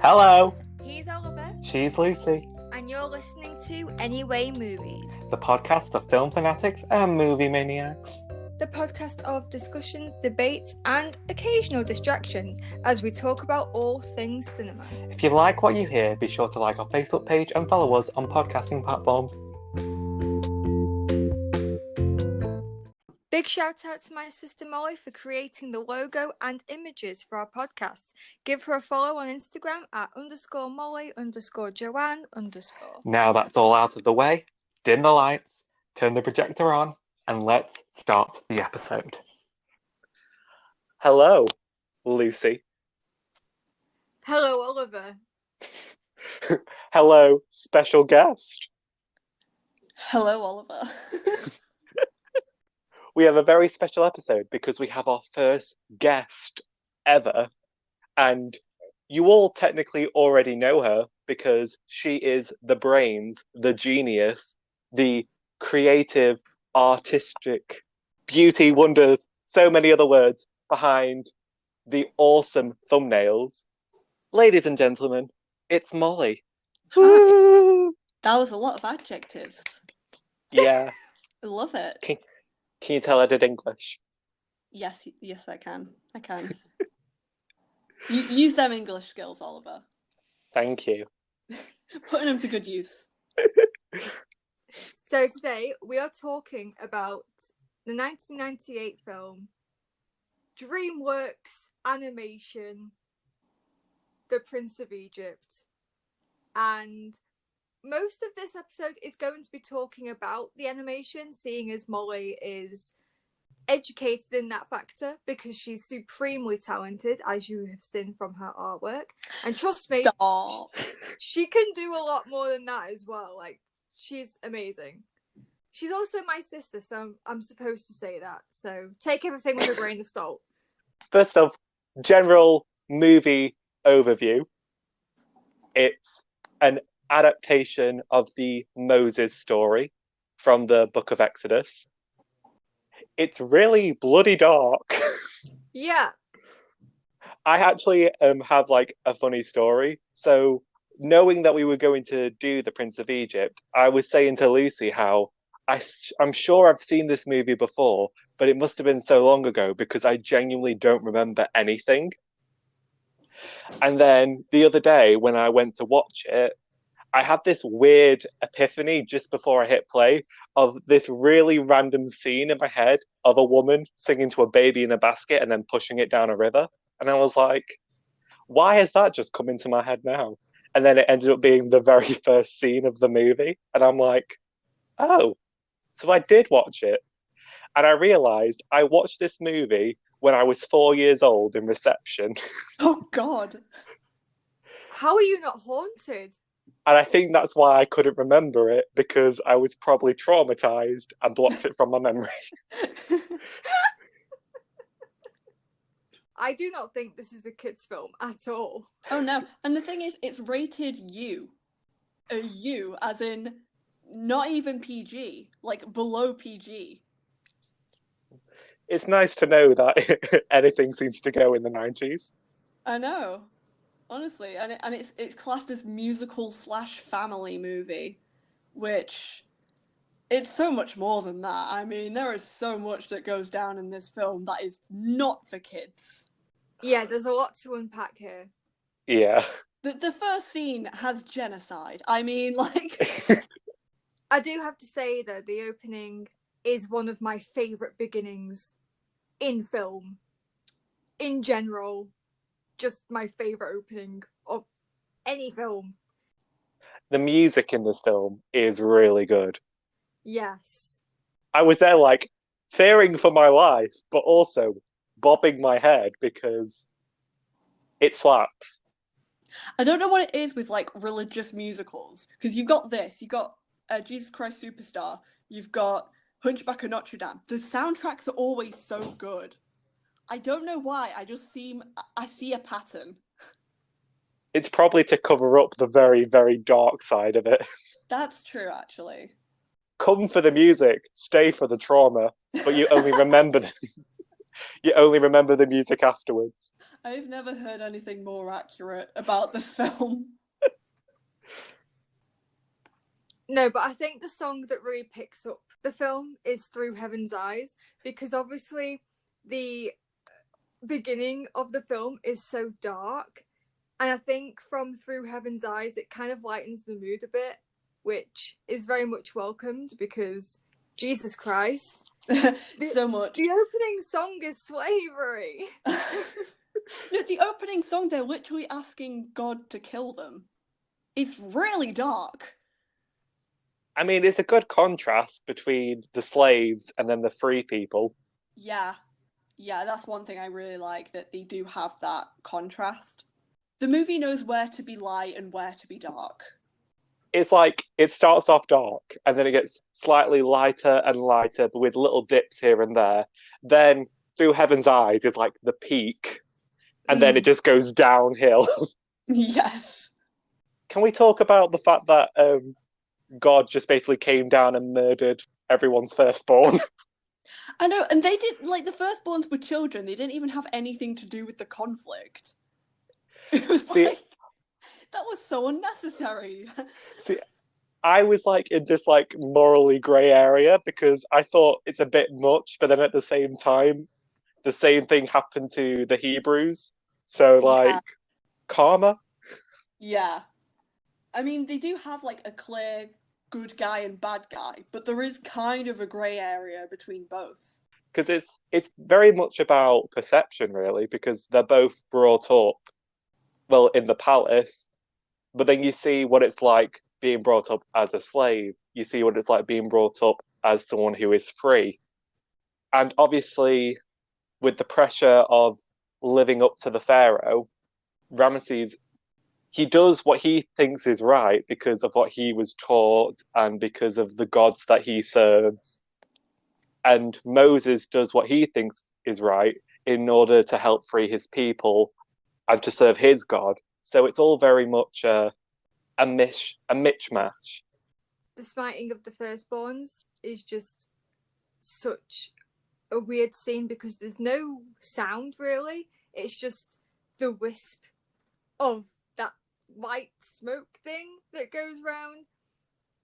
Hello, He's Oliver, she's Lucy, and you're listening to Anyway Movies, the podcast of film fanatics and movie maniacs. the podcast of discussions, debates, and occasional distractions as we talk about all things cinema. If you like what you hear, be sure to like our Facebook page and follow us on podcasting platforms. Big shout out to my sister Molly for creating the logo and images for our podcast. Give her a follow on Instagram at _Molly_Joanne_. Now that's all out of the way, dim the lights, turn the projector on, and let's start the episode. Hello, Lucy. Hello, Oliver. Hello, special guest. Hello, Oliver. We have a very special episode because we have our first guest ever, and you all technically already know her because she is the brains, the genius, the creative, artistic, beauty, wonders, so many other words behind the awesome thumbnails. Ladies and gentlemen, it's Molly. Woo! That was a lot of adjectives. Yeah. I love it. Can you tell I did English? Yes, I can. Use them English skills, Oliver. Thank you. Putting them to good use. So today we are talking about the 1998 film DreamWorks animation The Prince of Egypt, and most of this episode is going to be talking about the animation, seeing as Molly is educated in that factor because she's supremely talented, as you have seen from her artwork. And trust me, Stop. she can do a lot more than that as well. Like, she's amazing. She's also my sister, so I'm supposed to say that. So take everything with a grain of salt. First off, general movie overview. It's an adaptation of the Moses story from the Book of Exodus. It's really bloody dark. Yeah. I actually have like a funny story. So knowing that we were going to do The Prince of Egypt, I was saying to Lucy how I'm sure I've seen this movie before, but it must have been so long ago because I genuinely don't remember anything. And then the other day when I went to watch it, I had this weird epiphany just before I hit play of this really random scene in my head of a woman singing to a baby in a basket and then pushing it down a river. And I was like, why has that just come into my head now? And then it ended up being the very first scene of the movie. And I'm like, oh, so I did watch it. And I realized I watched this movie when I was 4 years old in reception. Oh, God. How are you not haunted? And I think that's why I couldn't remember it, because I was probably traumatized and blocked it from my memory. I do not think this is a kid's film at all. Oh, no. And the thing is, it's rated U. A U, as in not even PG. Like, below PG. It's nice to know that anything seems to go in the 90s. I know. Honestly, and it's classed as musical/family movie, which it's so much more than that. I mean, there is so much that goes down in this film that is not for kids. Yeah, there's a lot to unpack here. Yeah. The first scene has genocide. I mean, like... I do have to say, though, the opening is one of my favourite beginnings in film. In general, just my favourite opening of any film. The music in this film is really good. Yes. I was there like fearing for my life, but also bobbing my head because it slaps. I don't know what it is with like religious musicals, because you've got Jesus Christ Superstar, you've got Hunchback of Notre Dame. The soundtracks are always so good. I don't know why. I see a pattern. It's probably to cover up the very, very dark side of it. That's true, actually. Come for the music, stay for the trauma, but you only remember you only remember the music afterwards. I've never heard anything more accurate about this film. No, but I think the song that really picks up the film is Through Heaven's Eyes, because obviously the beginning of the film is so dark, and I think from Through Heaven's Eyes it kind of lightens the mood a bit, which is very much welcomed because Jesus Christ. So much. The opening song is slavery. No, the opening song, they're literally asking God to kill them. It's really dark. I mean, it's a good contrast between the slaves and then the free people. Yeah, that's one thing I really like, that they do have that contrast. The movie knows where to be light and where to be dark. It's like it starts off dark and then it gets slightly lighter and lighter, but with little dips here and there. Then Through Heaven's Eyes is like the peak, and then it just goes downhill. Yes. Can we talk about the fact that God just basically came down and murdered everyone's firstborn? I know, and they did, like, the firstborns were children. They didn't even have anything to do with the conflict. It was like, that was so unnecessary. See, I was like in this like morally grey area because I thought it's a bit much, but then at the same time, the same thing happened to the Hebrews. So like, karma. Yeah. I mean, they do have like a clear good guy and bad guy, but there is kind of a grey area between both. Because it's very much about perception, really, because they're both brought up, well, in the palace, but then you see what it's like being brought up as a slave. You see what it's like being brought up as someone who is free. And obviously, with the pressure of living up to the Pharaoh, Ramesses, he does what he thinks is right because of what he was taught and because of the gods that he serves. And Moses does what he thinks is right in order to help free his people and to serve his God. So it's all very much a mismatch. The smiting of the firstborns is just such a weird scene because there's no sound really. It's just the wisp of that white smoke thing that goes round,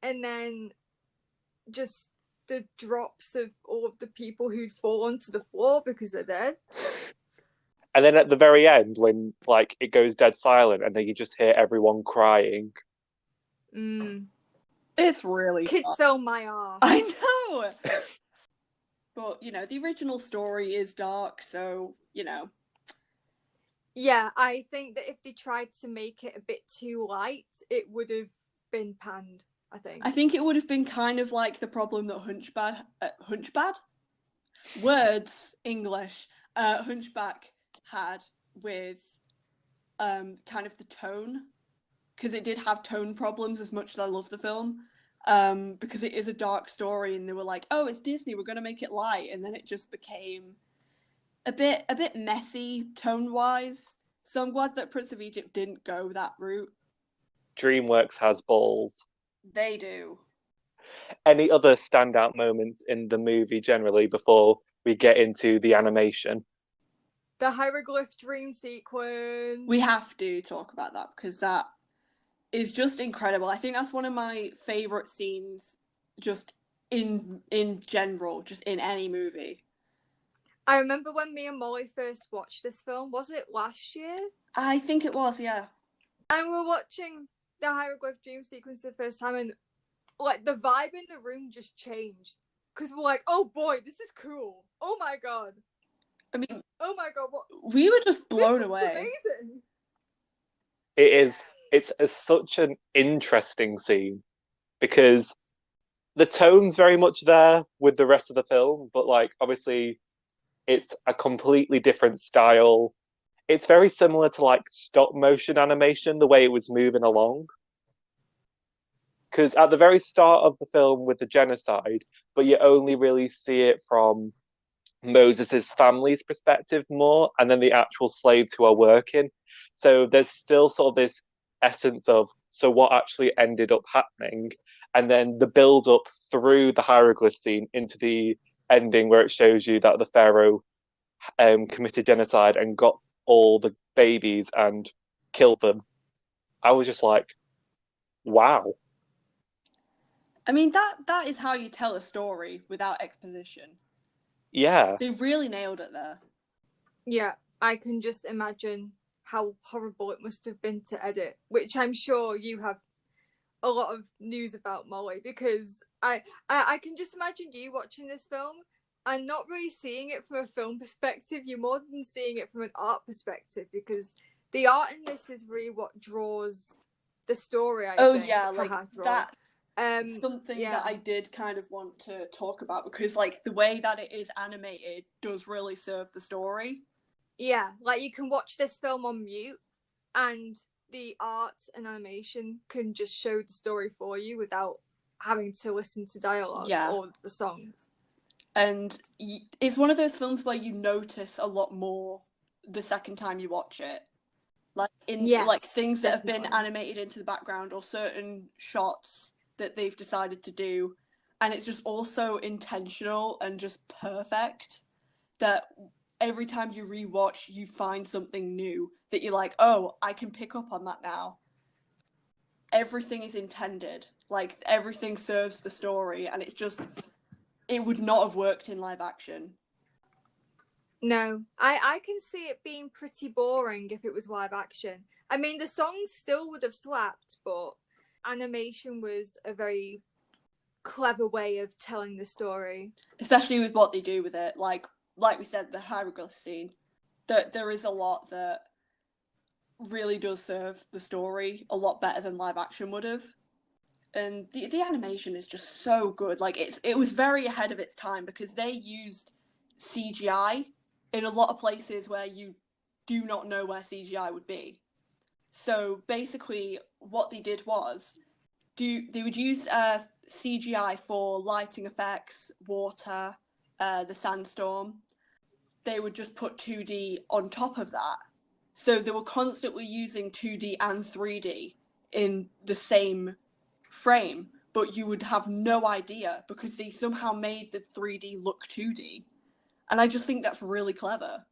and then just the drops of all of the people who'd fallen to the floor because they're dead. And then at the very end, when like it goes dead silent, and then you just hear everyone crying. It's really kids dark. fell my arse. I know. But you know, the original story is dark, so you know. Yeah, I think that if they tried to make it a bit too light, it would have been panned, I think it would have been kind of like the problem that Hunchback had with kind of the tone, because it did have tone problems as much as I love the film, because it is a dark story and they were like, oh, it's Disney, we're going to make it light, and then it just became a bit messy tone-wise. So I'm glad that Prince of Egypt didn't go that route. DreamWorks has balls. They do. Any other standout moments in the movie generally before we get into the animation? The hieroglyph dream sequence. We have to talk about that because that is just incredible. I think that's one of my favourite scenes just in general, just in any movie. I remember when me and Molly first watched this film. Was it last year? I think it was, yeah. And we were watching the hieroglyph dream sequence the first time, and like the vibe in the room just changed because we're like, "Oh boy, this is cool! Oh my god!" I mean, oh my god, what? We were just blown this away. Amazing. It is. It's such an interesting scene because the tone's very much there with the rest of the film, but like obviously it's a completely different style. It's very similar to like stop motion animation, the way it was moving along. Because at the very start of the film with the genocide, but you only really see it from Moses's family's perspective more, and then the actual slaves who are working. So there's still sort of this essence of, so what actually ended up happening, and then the build up through the hieroglyph scene into the ending where it shows you that the Pharaoh committed genocide and got all the babies and kill them. I was just like, wow. I mean, that is how you tell a story without exposition. Yeah. They really nailed it there. Yeah, I can just imagine how horrible it must have been to edit, which I'm sure you have a lot of news about, Molly, because I can just imagine you watching this film and not really seeing it from a film perspective. You're more than seeing it from an art perspective, because the art in this is really what draws the story, I think. Yeah, like that. Something yeah. that I did kind of want to talk about, because like the way that it is animated does really serve the story. Yeah, like you can watch this film on mute and the art and animation can just show the story for you without having to listen to dialogue or the songs. And it's one of those films where you notice a lot more the second time you watch it. Like like things that have been animated into the background, or certain shots that they've decided to do, and it's just also intentional and just perfect, that every time you rewatch you find something new that you're like, oh, I can pick up on that now. Everything is intended, like everything serves the story, and it's just, it would not have worked in live action. No, I can see it being pretty boring if it was live action. I mean, the songs still would have slapped, but animation was a very clever way of telling the story. Especially with what they do with it. Like we said, the hieroglyph scene. There is a lot that really does serve the story a lot better than live action would have. And the animation is just so good. Like it was very ahead of its time, because they used CGI in a lot of places where you do not know where CGI would be. So basically what they did was they would use CGI for lighting effects, water, the sandstorm. They would just put 2D on top of that. So they were constantly using 2D and 3D in the same frame, but you would have no idea because they somehow made the 3D look 2D. And I just think that's really clever.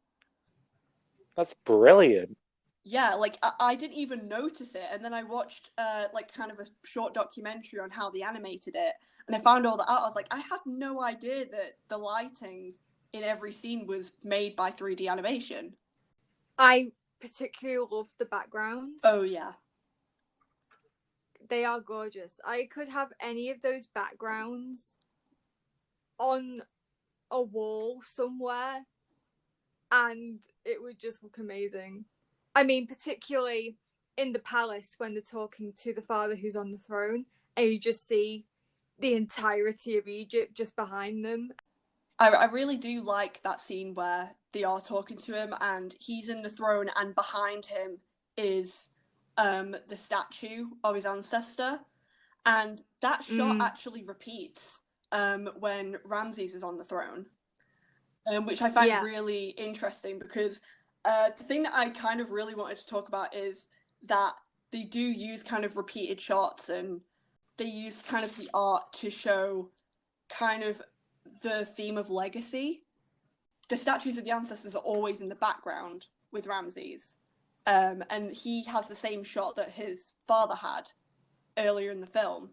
That's brilliant. Yeah, like I didn't even notice it, and then I watched like kind of a short documentary on how they animated it, and I found all that out. I was like, I had no idea that the lighting in every scene was made by 3D animation. I particularly love the backgrounds. Oh yeah, they are gorgeous. I could have any of those backgrounds on a wall somewhere and it would just look amazing. I mean, particularly in the palace when they're talking to the father who's on the throne and you just see the entirety of Egypt just behind them. I really do like that scene where they are talking to him and he's in the throne and behind him is the statue of his ancestor, and that shot actually repeats when Ramses is on the throne, which I find really interesting, because the thing that I kind of really wanted to talk about is that they do use kind of repeated shots, and they use kind of the art to show kind of the theme of legacy. The statues of the ancestors are always in the background with Ramses, and he has the same shot that his father had earlier in the film.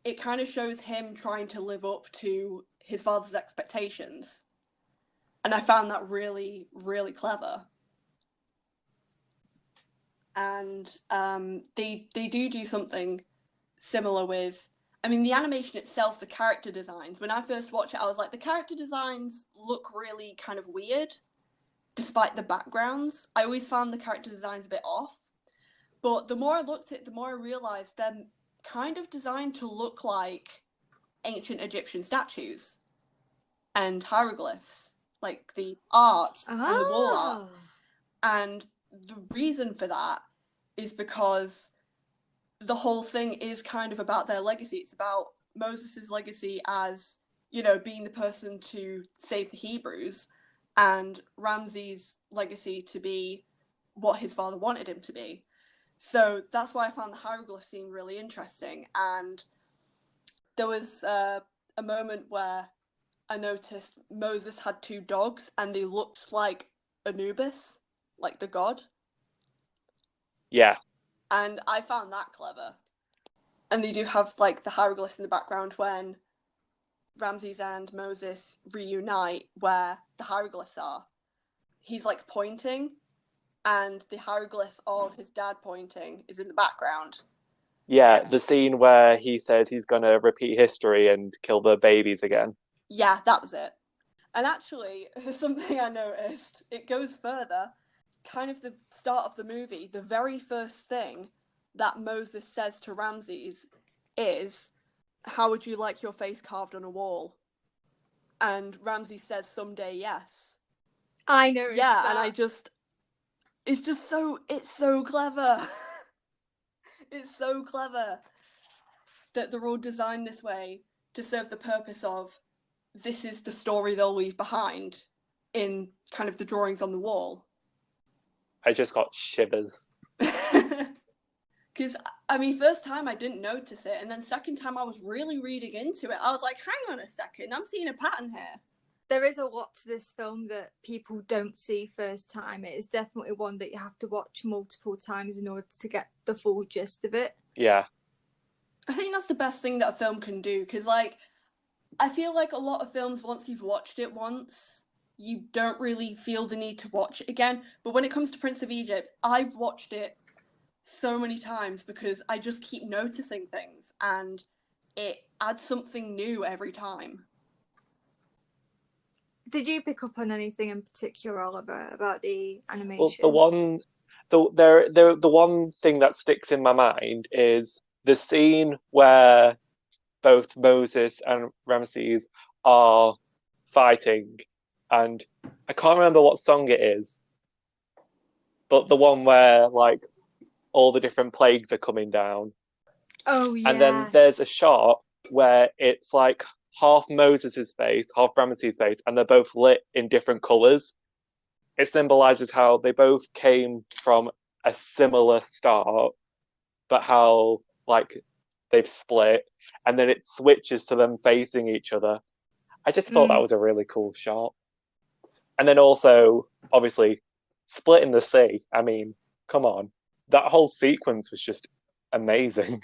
It kind of shows him trying to live up to his father's expectations, and I found that really, really clever. And they do something similar with, I mean, the animation itself, the character designs. When I first watched it, I was like, the character designs look really kind of weird, despite the backgrounds. I always found the character designs a bit off. But the more I looked at it, the more I realised they're kind of designed to look like ancient Egyptian statues and hieroglyphs, like the art and the wall art. And the reason for that is because the whole thing is kind of about their legacy. It's about Moses' legacy as, you know, being the person to save the Hebrews, and Ramses' legacy to be what his father wanted him to be. So that's why I found the hieroglyph scene really interesting. And there was a moment where I noticed Moses had two dogs and they looked like Anubis, like the god. Yeah, And I found that clever. And they do have like the hieroglyphs in the background when Ramses and Moses reunite, where the hieroglyphs are. He's like pointing, and the hieroglyph of his dad pointing is in the background. yeah. The scene where he says he's gonna repeat history and kill the babies again. Yeah, that was it. And actually, something I noticed, it goes further. Kind of the start of the movie, the very first thing that Moses says to Ramses is, "How would you like your face carved on a wall?" And Ramses says, "Someday, yes." I noticed Yeah, that. and it's so clever. It's so clever that they're all designed this way to serve the purpose of, this is the story they'll leave behind in kind of the drawings on the wall. I just got shivers. Because, I mean, first time I didn't notice it, and then second time I was really reading into it, I was like, hang on a second, I'm seeing a pattern here. There is a lot to this film that people don't see first time. It is definitely one that you have to watch multiple times in order to get the full gist of it. Yeah. I think that's the best thing that a film can do, because, like, I feel like a lot of films, once you've watched it once, you don't really feel the need to watch it again. But when it comes to Prince of Egypt, I've watched it so many times because I just keep noticing things, and it adds something new every time. Did you pick up on anything in particular, Oliver, about the animation? Well, the one thing that sticks in my mind is the scene where both Moses and Ramses are fighting, and I can't remember what song it is, but the one where like all the different plagues are coming down. Oh, yeah. And then there's a shot where it's like half Moses's face, half Ramses' face, and they're both lit in different colours. It symbolizes how they both came from a similar start, but how like they've split, and then it switches to them facing each other. I just thought that was a really cool shot. And then also, obviously, split in the sea. I mean, come on. That whole sequence was just amazing.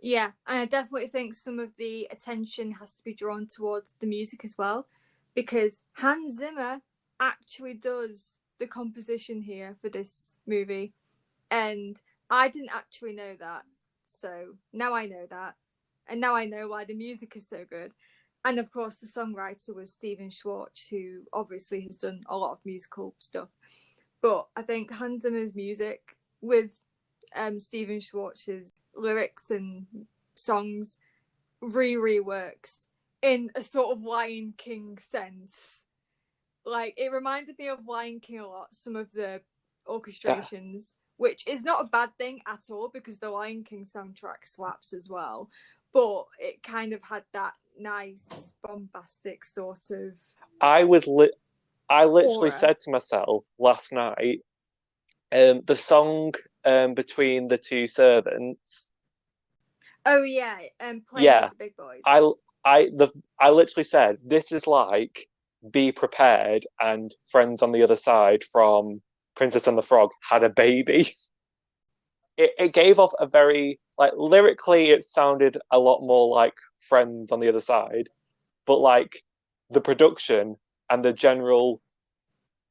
Yeah, and I definitely think some of the attention has to be drawn towards the music as well, because Hans Zimmer actually does the composition here for this movie, and I didn't actually know that, so now I know that, and now I know why the music is so good. And of course, the songwriter was Stephen Schwartz, who obviously has done a lot of musical stuff. But I think Hans Zimmer's music with Stephen Schwartz's lyrics and songs really works in a sort of Lion King sense. Like, it reminded me of Lion King a lot, some of the orchestrations, which is not a bad thing at all because the Lion King soundtrack slaps as well. But it kind of had that nice, bombastic sort of. I literally aura. said to myself last night, the song between the two servants. Oh yeah, playing Yeah, with the big boys. I literally said this is like Be Prepared and Friends on the Other Side from Princess and the Frog had a baby. It gave off a very like lyrically it sounded a lot more like Friends on the Other Side, but like the production and the general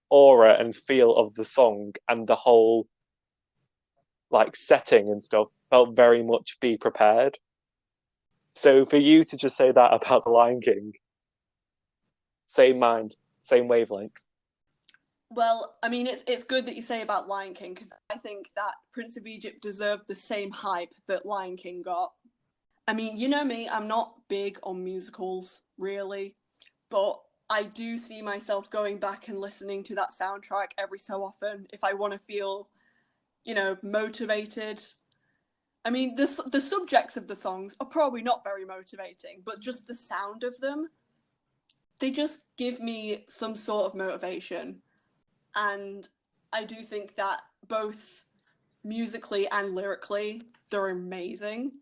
aura and feel of the song and the whole like setting and stuff felt very much Be Prepared. So for you to just say that about The Lion King, same mind, same wavelength. Well, I mean, it's good that you say about Lion King, because I think that Prince of Egypt deserved the same hype that Lion King got. I mean, you know me, I'm not big on musicals, really, but I do see myself going back and listening to that soundtrack every so often if I want to feel, motivated. I mean, the subjects of the songs are probably not very motivating, but just the sound of them, they just give me some sort of motivation. And I do think that both musically and lyrically, they're amazing.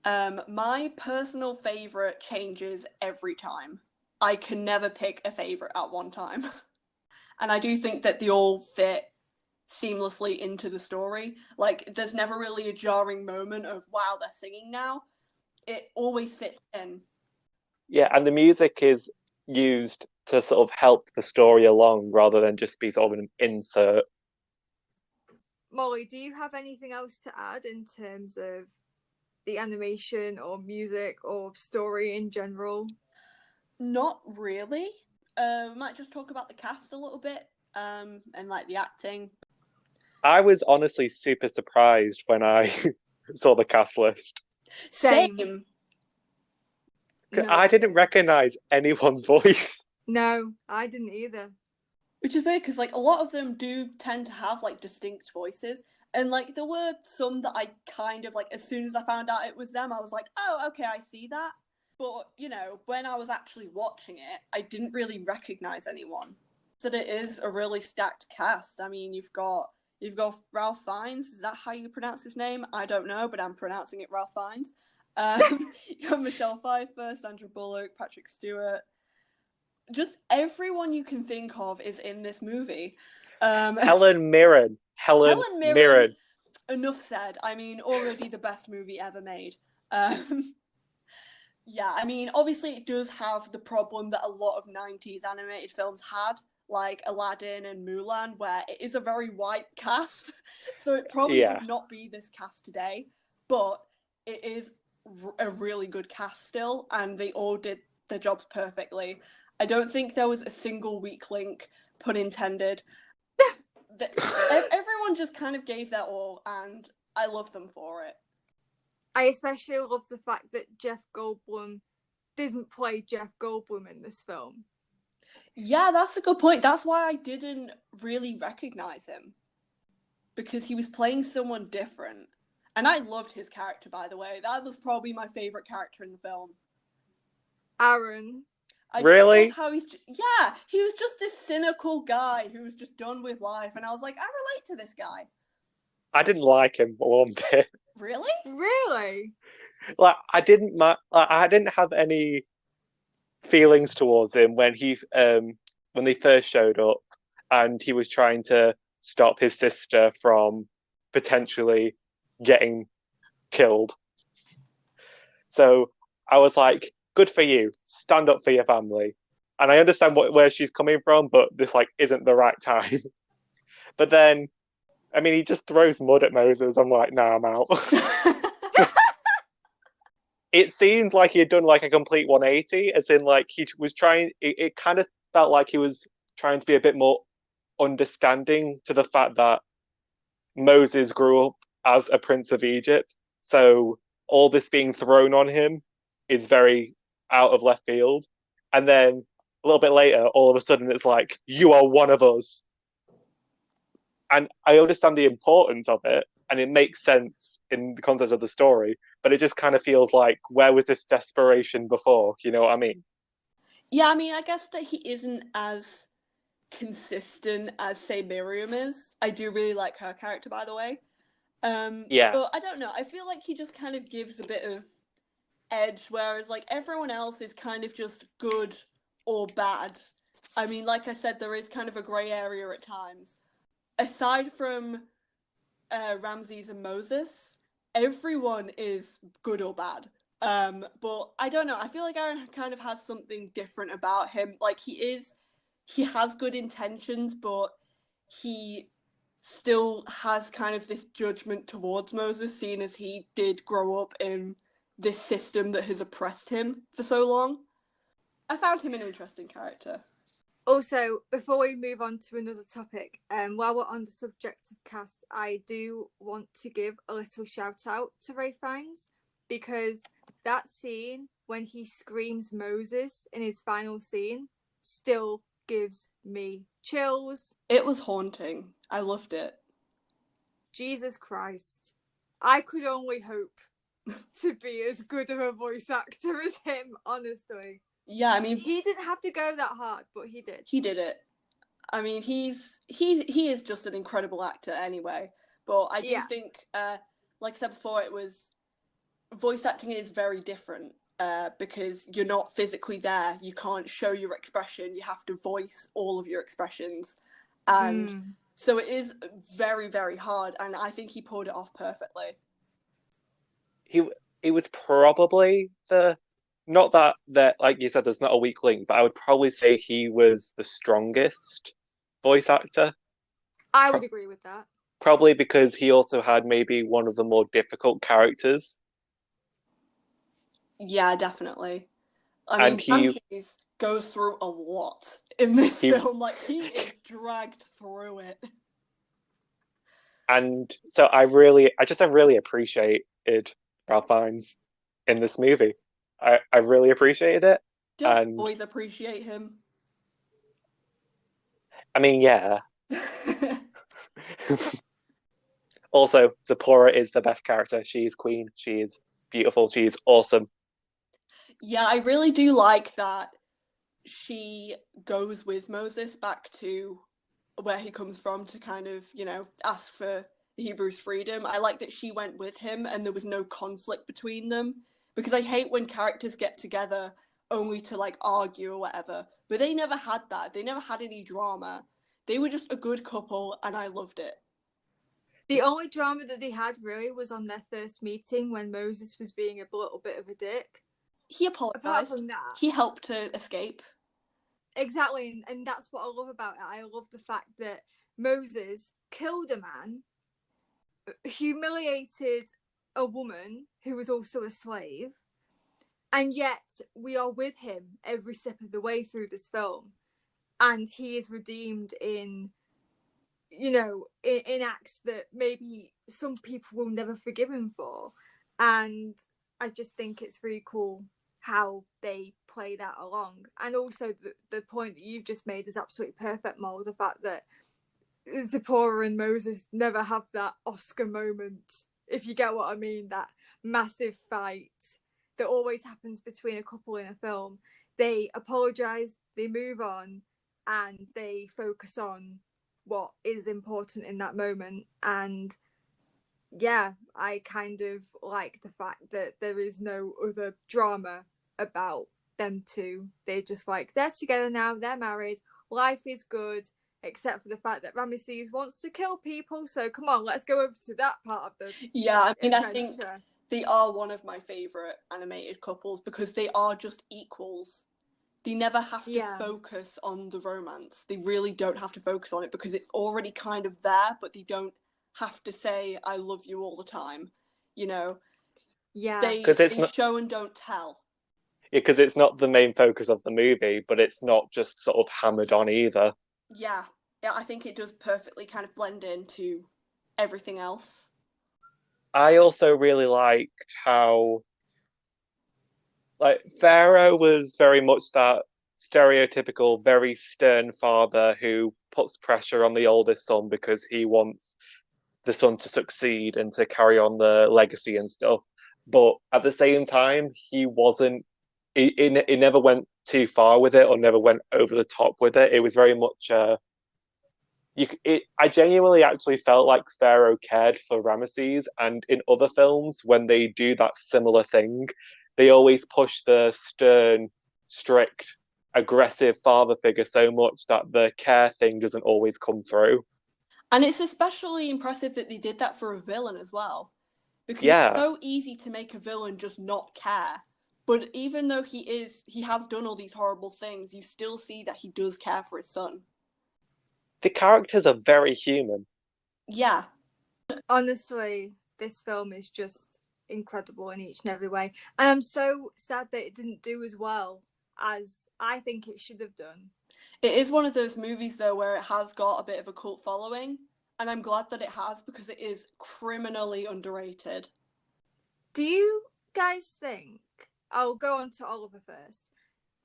My personal favourite changes every time. I can never pick a favourite at one time. And I do think that they all fit seamlessly into the story. Like, there's never really a jarring moment of, wow, they're singing now. It always fits in. Yeah, and the music is used to sort of help the story along rather than just be sort of an insert. Molly, do you have anything else to add in terms of the animation or music or story in general? Not really. We might just talk about the cast a little bit, and like the acting. I was honestly super surprised when I saw the cast list. Same. No I didn't idea. recognize anyone's voice. No, I didn't either. Which is weird because like a lot of them do tend to have like distinct voices, and like there were some that I kind of like as soon as I found out it was them, I was like, oh, okay, I see that. But you know, when I was actually watching it, I didn't really recognize anyone. That it is a really stacked cast. I mean, you've got Ralph Fiennes. Is that how you pronounce his name? I don't know, but I'm pronouncing it Ralph Fiennes. You have Michelle Pfeiffer, Sandra Bullock, Patrick Stewart. Just everyone you can think of is in this movie. Helen Mirren. Helen Mirren. Enough said. I mean, already the best movie ever made. Yeah, I mean, obviously it does have the problem that a lot of 90s animated films had, like Aladdin and Mulan, where it is a very white cast. So it probably would not be this cast today, but it is a really good cast still, and they all did their jobs perfectly. I don't think there was a single weak link, pun intended. Everyone just kind of gave their all, and I love them for it. I especially love the fact that Jeff Goldblum didn't play Jeff Goldblum in this film. Yeah, that's a good point. That's why I didn't really recognize him. Because he was playing someone different. And I loved his character, by the way. That was probably my favourite character in the film. Aaron. Really? How yeah, he was just this cynical guy who was just done with life. And I was like, I relate to this guy. I didn't like him one bit. Really? Really? Like I didn't have any feelings towards him when they first showed up and he was trying to stop his sister from potentially getting killed. So I was like, good for you. Stand up for your family. And I understand where she's coming from, but this like isn't the right time. But then I mean, he just throws mud at Moses. I'm like, nah, I'm out. It seemed like he had done like a complete 180, as in like he was trying. It kind of felt like he was trying to be a bit more understanding to the fact that Moses grew up as a prince of Egypt. So all this being thrown on him is very out of left field. And then a little bit later, all of a sudden, it's like, you are one of us. And I understand the importance of it, and it makes sense in the context of the story, but it just kind of feels like, where was this desperation before? You know what I mean? Yeah, I mean, I guess that he isn't as consistent as, say, Miriam is. I do really like her character, by the way. Yeah. But I don't know. I feel like he just kind of gives a bit of edge, whereas, like, everyone else is kind of just good or bad. I mean, like I said, there is kind of a grey area at times. Aside from Ramses and Moses, everyone is good or bad. But I don't know. I feel like Aaron kind of has something different about him. Like he has good intentions, but he still has kind of this judgment towards Moses, seeing as he did grow up in this system that has oppressed him for so long. I found him an interesting character. Also, before we move on to another topic, while we're on the subject of cast, I do want to give a little shout out to Ralph Fiennes, because that scene when he screams Moses in his final scene still gives me chills. It was haunting. I loved it. Jesus Christ. I could only hope to be as good of a voice actor as him, honestly. Yeah, I mean, he didn't have to go that hard, but he did. He did it. I mean, he is just an incredible actor anyway. But I do think, like I said before, voice acting is very different because you're not physically there. You can't show your expression. You have to voice all of your expressions, and So it is very, very hard, and I think he pulled it off perfectly. He was probably the not that like you said, there's not a weak link, but I would probably say he was the strongest voice actor. I would Pro- agree with that. Probably because he also had maybe one of the more difficult characters, Yeah, definitely. I and mean, Ramses goes through a lot in this he film. Like, he is dragged through it. and so I really appreciated Ralph Fiennes in this movie. I really appreciated it, Don't and always appreciate him. I mean, yeah. Also, Zipporah is the best character. She is queen. She is beautiful. She is awesome. Yeah, I really do like that she goes with Moses back to where he comes from to kind of, ask for the Hebrews' freedom. I like that she went with him and there was no conflict between them, because I hate when characters get together only to like argue or whatever. But they never had that. They never had any drama. They were just a good couple, and I loved it. The only drama that they had really was on their first meeting when Moses was being a little bit of a dick. He Apart apologized. from that, He helped to escape. exactly, and that's what I love about it. I love the fact that Moses killed a man, humiliated a woman who was also a slave, and yet we are with him every step of the way through this film, and he is redeemed in acts that maybe some people will never forgive him for. And I just think it's really cool how they play that along. And also the point that you've just made is absolutely perfect, Mo. The fact that Zipporah and Moses never have that Oscar moment, if you get what I mean, that massive fight that always happens between a couple in a film. They apologize, they move on, and they focus on what is important in that moment. And yeah, I kind of like the fact that there is no other drama about them two. They're just like, they're together now, they're married, life is good, except for the fact that Ramesses wants to kill people. So come on, let's go over to that part of the Yeah, I mean, adventure. I think they are one of my favorite animated couples because they are just equals. They never have to focus on the romance. They really don't have to focus on it because it's already kind of there, but they don't have to say I love you all the time. They show and don't tell. Because it's not the main focus of the movie, but it's not just sort of hammered on either. Yeah, I think it does perfectly kind of blend into everything else. I also really liked how Pharaoh was very much that stereotypical, very stern father who puts pressure on the oldest son because he wants the son to succeed and to carry on the legacy and stuff. But at the same time, he wasn't. He never went too far with it or never went over the top with it. It was very much. I genuinely actually felt like Pharaoh cared for Ramesses, and in other films, when they do that similar thing, they always push the stern, strict, aggressive father figure so much that the care thing doesn't always come through. And it's especially impressive that they did that for a villain as well. Because it's so easy to make a villain just not care. But even though he has done all these horrible things, you still see that he does care for his son. The characters are very human. Yeah. Honestly, this film is just incredible in each and every way. And I'm so sad that it didn't do as well as I think it should have done. It is one of those movies, though, where it has got a bit of a cult following. And I'm glad that it has because it is criminally underrated. Do you guys think... I'll go on to Oliver first.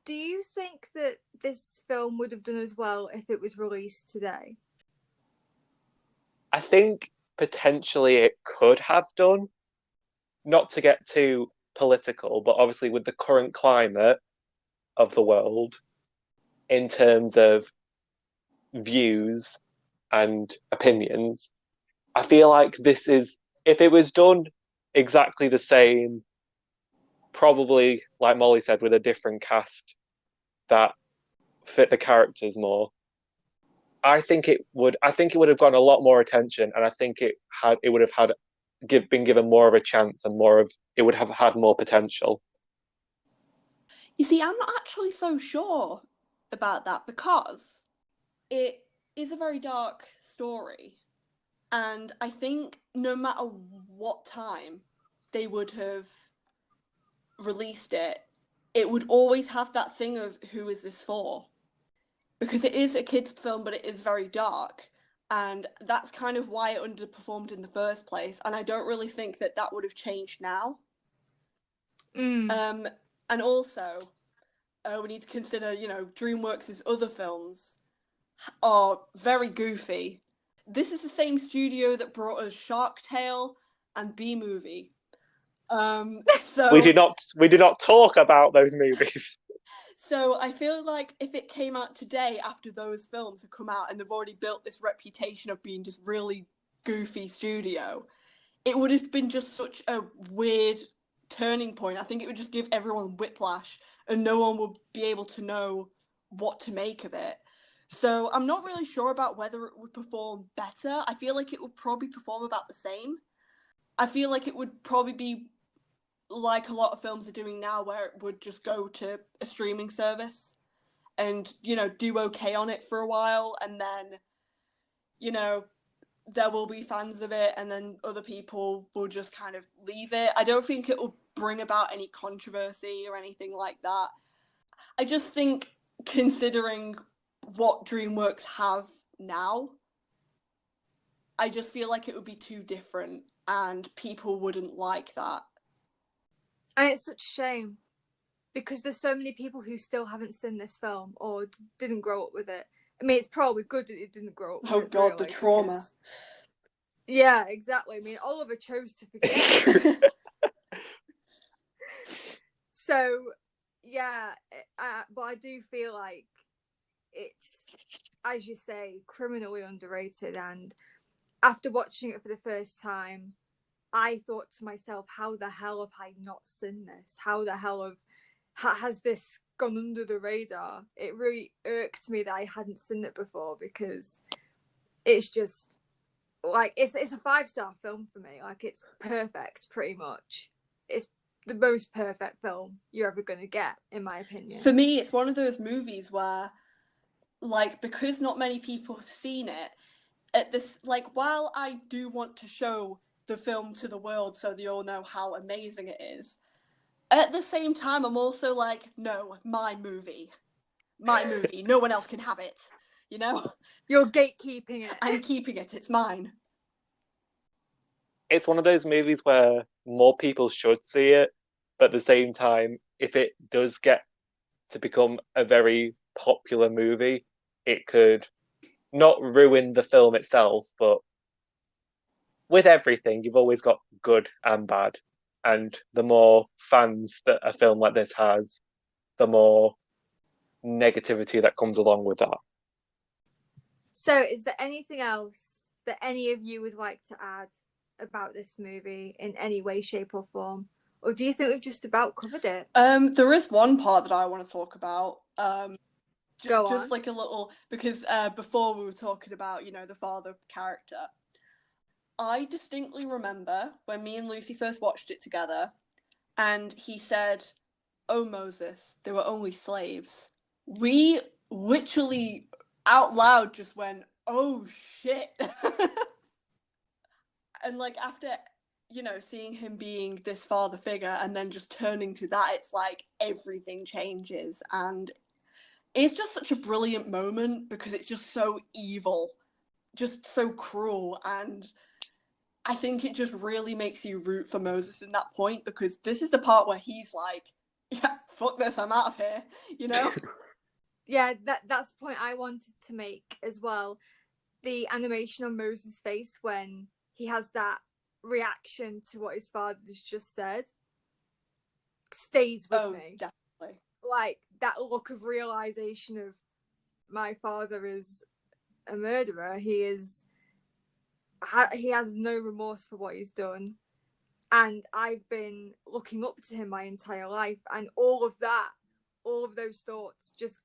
Do you think that this film would have done as well if it was released today? I think potentially it could have done. Not to get too political, but obviously with the current climate of the world in terms of views and opinions, I feel like this is, if it was done exactly the same, probably like Molly said, with a different cast that fit the characters more, I think it would. I think it would have gotten a lot more attention, and I think it would have been given more of a chance and more of it would have had more potential. You see, I'm not actually so sure about that because it is a very dark story. And I think no matter what time they would have released it, it would always have that thing of who is this for? Because it is a kids' film, but it is very dark. And that's kind of why it underperformed in the first place. And I don't really think that that would have changed now. And also, we need to consider, DreamWorks' other films are very goofy. This is the same studio that brought us Shark Tale and B Movie. So we did not talk about those movies. So I feel like if it came out today after those films have come out and they've already built this reputation of being just really goofy studio, it would have been just such a weird turning point. I think it would just give everyone whiplash and no one would be able to know what to make of it. So I'm not really sure about whether it would perform better. I feel like it would probably perform about the same. I feel like it would probably be like a lot of films are doing now, where it would just go to a streaming service and, do okay on it for a while, and then, there will be fans of it, and then other people will just kind of leave it. I don't think it will bring about any controversy or anything like that. I just think, considering what DreamWorks have now, I just feel like it would be too different, and people wouldn't like that. And it's such a shame because there's so many people who still haven't seen this film or didn't grow up with it. I mean, it's probably good that it didn't grow up with it. Oh God, really, the trauma. because... Yeah, exactly. I mean, Oliver chose to forget. So, yeah, but I do feel like it's, as you say, criminally underrated. And after watching it for the first time, I thought to myself, how the hell have I not seen this? How the hell has this gone under the radar? It really irked me that I hadn't seen it before, because it's just like it's a 5-star film for me. Like, it's perfect, pretty much. It's the most perfect film you're ever going to get, in my opinion. For me, it's one of those movies where, like, because not many people have seen it, at this, like, while I do want to show the film to the world so they all know how amazing it is, at the same time, I'm also like, no, my movie. No one else can have it. You're gatekeeping it. I'm keeping it. It's mine. It's one of those movies where more people should see it, but at the same time, if it does get to become a very popular movie, it could not ruin the film itself, but with everything, you've always got good and bad. And the more fans that a film like this has, the more negativity that comes along with that. So, is there anything else that any of you would like to add about this movie in any way, shape, or form? Or do you think we've just about covered it? There is one part that I want to talk about. Go on. Just like a little, because before we were talking about, the father character. I distinctly remember when me and Lucy first watched it together, and he said, "Oh, Moses, they were only slaves." We literally out loud just went, "Oh shit." And like, after seeing him being this father figure and then just turning to that, it's like everything changes, and it's just such a brilliant moment because it's just so evil, just so cruel, and I think it just really makes you root for Moses in that point, because this is the part where he's like, yeah, fuck this, I'm out of here, Yeah, that's the point I wanted to make as well. The animation on Moses' face when he has that reaction to what his father has just said stays with me. Definitely. Like, that look of realization of, my father is a murderer. He has no remorse for what he's done, and I've been looking up to him my entire life, and all of those thoughts just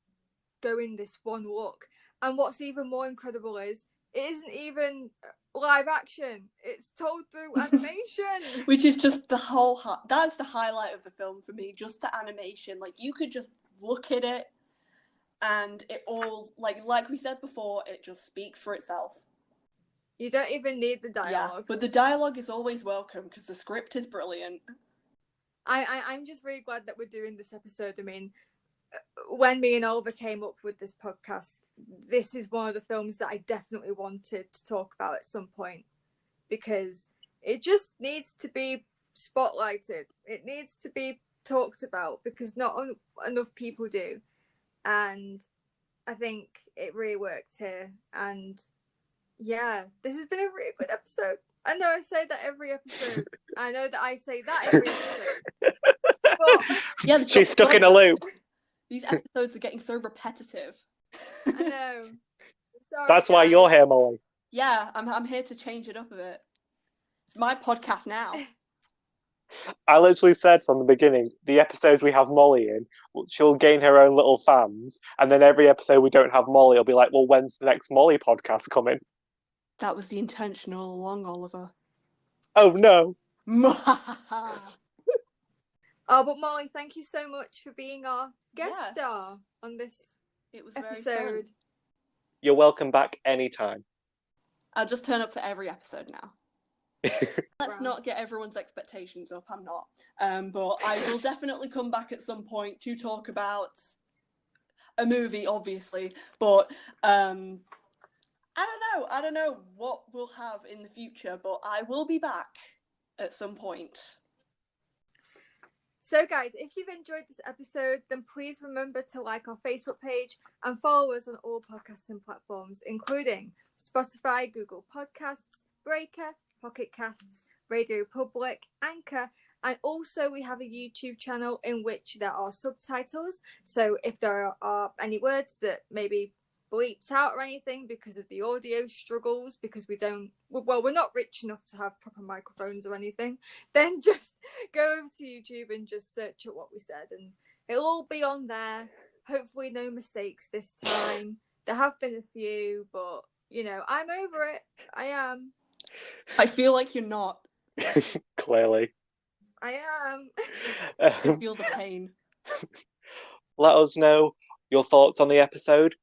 go in this one look. And what's even more incredible is it isn't even live action. It's told through animation. Which is just the whole... that's the highlight of the film for me, just the animation. Like, you could just look at it and it all... Like we said before, it just speaks for itself. You don't even need the dialogue. Yeah, but the dialogue is always welcome because the script is brilliant. I'm just really glad that we're doing this episode. I mean, when me and Oliver came up with this podcast, this is one of the films that I definitely wanted to talk about at some point because it just needs to be spotlighted. It needs to be talked about because not enough people do. And I think it really worked here. And yeah, this has been a really good episode. I know I say that every episode. I know that I say that every episode. But Yeah, She's stuck in a loop. These episodes are getting so repetitive. I know. Sorry, That's why guys. you're here, Molly. Yeah, I'm here to change it up a bit. It's my podcast now. I literally said from the beginning, the episodes we have Molly in, she'll gain her own little fans, and then every episode we don't have Molly, will be like, well, when's the next Molly podcast coming? That was the intention all along, Oliver. Oh, no. Oh, but Molly, thank you so much for being our guest Yes. star on this It was very episode. fun. You're welcome back anytime. I'll just turn up for every episode now. Let's Wow. not get everyone's expectations up. I'm not. But I will definitely come back at some point to talk about a movie, obviously. But I don't know what we'll have in the future. But I will be back at some point. So, guys, if you've enjoyed this episode, then please remember to like our Facebook page and follow us on all podcasting platforms, including Spotify, Google Podcasts, Breaker, Pocket Casts, Radio Public, Anchor, and also we have a YouTube channel in which there are subtitles. So if there are any words that maybe bleeped out or anything because of the audio struggles, because we're not rich enough to have proper microphones or anything, then just go over to YouTube and just search at what we said and it'll all be on there. Hopefully no mistakes this time. There have been a few, but you know, I'm over it. I am. I feel like you're not. Clearly. I am. You feel the pain. Let us know your thoughts on the episode.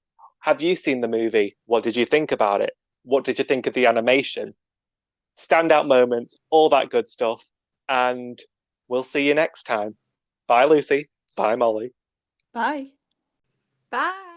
Have you seen the movie? What did you think about it? What did you think of the animation? Standout moments, all that good stuff. And we'll see you next time. Bye, Lucy. Bye, Molly. Bye. Bye.